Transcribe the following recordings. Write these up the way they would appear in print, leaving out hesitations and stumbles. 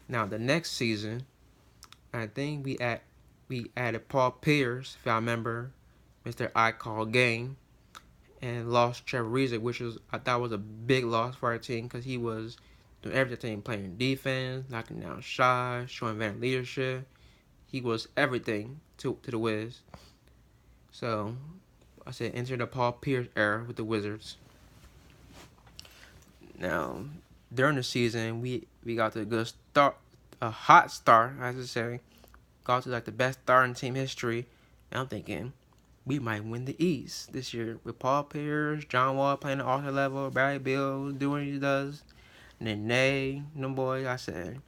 Now the next season, I think we added Paul Pierce, if I remember, Mr. I Call Game, and lost Trevor Ariza, which was I thought was a big loss for our team because he was doing everything, playing defense, knocking down shots, showing veteran leadership. He was everything to the Wiz. So I said enter the Paul Pierce era with the Wizards. Now during the season we got to a good start, a hot start, I should say. Got to like the best start in team history. And I'm thinking we might win the East this year with Paul Pierce, John Wall playing the All-Star level, Barry Bill doing what he does, and then Nay, them boys. I said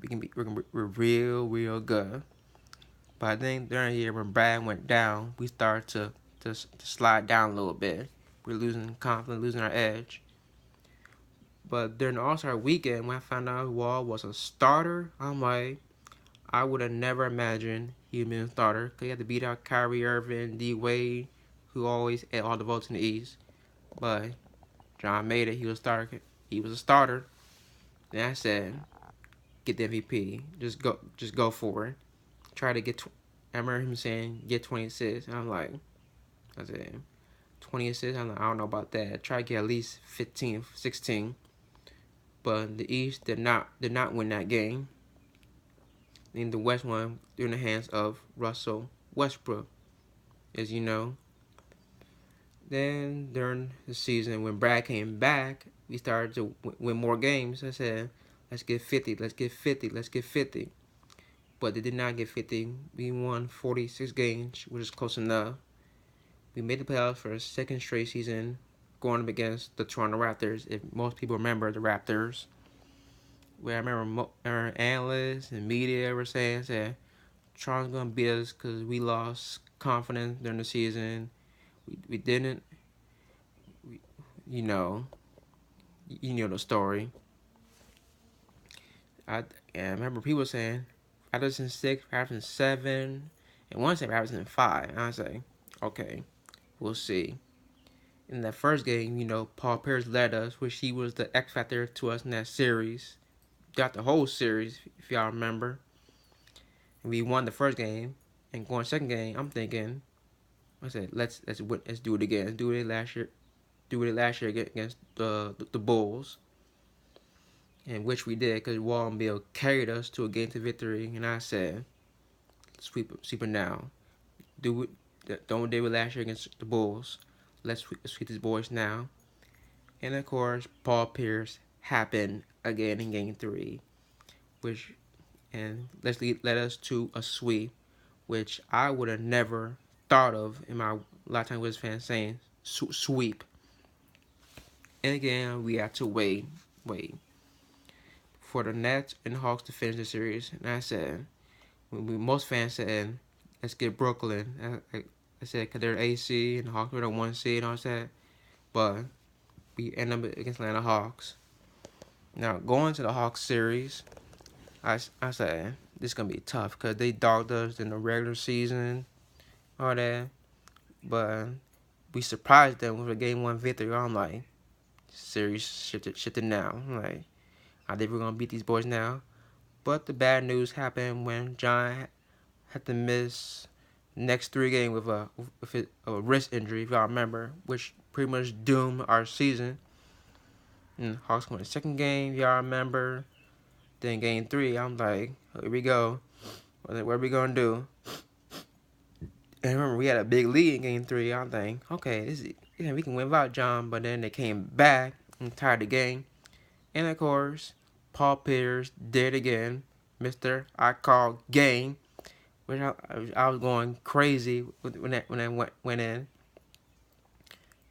we're real good. But I think during the year when Brad went down, we started to slide down a little bit. We're losing confidence, losing our edge. But during the All-Star weekend, when I found out Wall was a starter, I'm like, I would have never imagined he'd been a starter. Because he had to beat out Kyrie Irving, D Wade, who always had all the votes in the East. But John made it. He was a starter. He was a starter. And I said, get the MVP. Just go for it. Try to get. I remember him saying, get 20 assists. And I'm like, I said, 20 assists. I'm like, I don't know about that. Try to get at least 15, 16. But the East did not win that game. And the West won through the hands of Russell Westbrook, as you know. Then during the season, when Brad came back, we started to win more games. I said, let's get 50, let's get 50, let's get 50. But they did not get 50. We won 46 games, which is close enough. We made the playoffs for a second straight season, going up against the Toronto Raptors. If most people remember the Raptors, where I remember our analysts and media were saying that Toronto's gonna beat us because we lost confidence during the season. We didn't. You know, you know the story. I remember people saying Patterson 6, Patterson 7, and one said Patterson 5. And I say, okay, we'll see. In that first game, Paul Pierce led us, which he was the X factor to us in that series. Got the whole series, if y'all remember. And we won the first game, and going second game, I'm thinking, I said, let's do it again. Let's do it last year. Do it last year against the Bulls, and which we did because Wall and Bill carried us to a game to victory. And I said, sweep it now. Do it. Don't do it last year against the Bulls. Let's sweep these boys now. And of course, Paul Pierce happened again in Game 3, which led us to a sweep, which I would have never thought of in my lifetime with fans saying sweep. And again, we had to wait for the Nets and Hawks to finish the series. And I said, most fans said, let's get Brooklyn. I said, because they're AC and the Hawks were the 1 seed and all that. But we end up against Atlanta Hawks. Now, going to the Hawks series, I said, this is going to be tough because they dogged us in the regular season, all that. But we surprised them with a Game 1 victory. I'm like, series shifted now. I'm like, I think we're going to beat these boys now. But the bad news happened when John had to miss next 3 games with a wrist injury, if y'all remember, which pretty much doomed our season. And Hawks won the second game, if y'all remember. Then game 3, I'm like, here we go. What are we going to do? And remember, we had a big lead in game 3. I'm thinking, okay, we can win without John. But then they came back and tied the game. And of course, Paul Pierce did again. Mr. I Call Game. Which I was going crazy when that went in.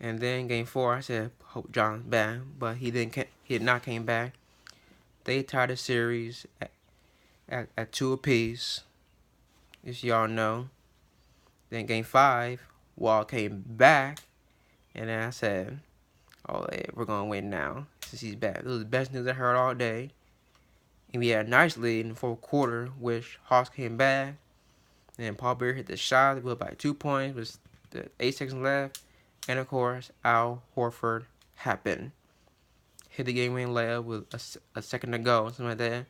And then game 4, I said, hope John's back. But he did not came back. They tied the series at 2 apiece, as y'all know. Then game 5, Wall came back. And then I said, oh, yeah, we're going to win now since he's back. It was the best news I heard all day. And we had a nice lead in the fourth quarter, which Hawks came back. And Paul Pierce hit the shot with about 2 points with the 8 seconds left. And of course, Al Horford happened. Hit the game-winning layup with a second to go, something like that.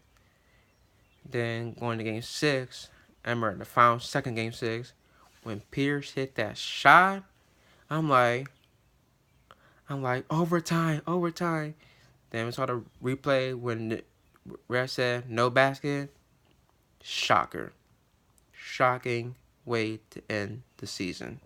Then going to game 6, I remember the final second game 6, when Pierce hit that shot, I'm like, overtime, overtime. Then we saw the replay when the ref said no basket. Shocker. Shocking way to end the season.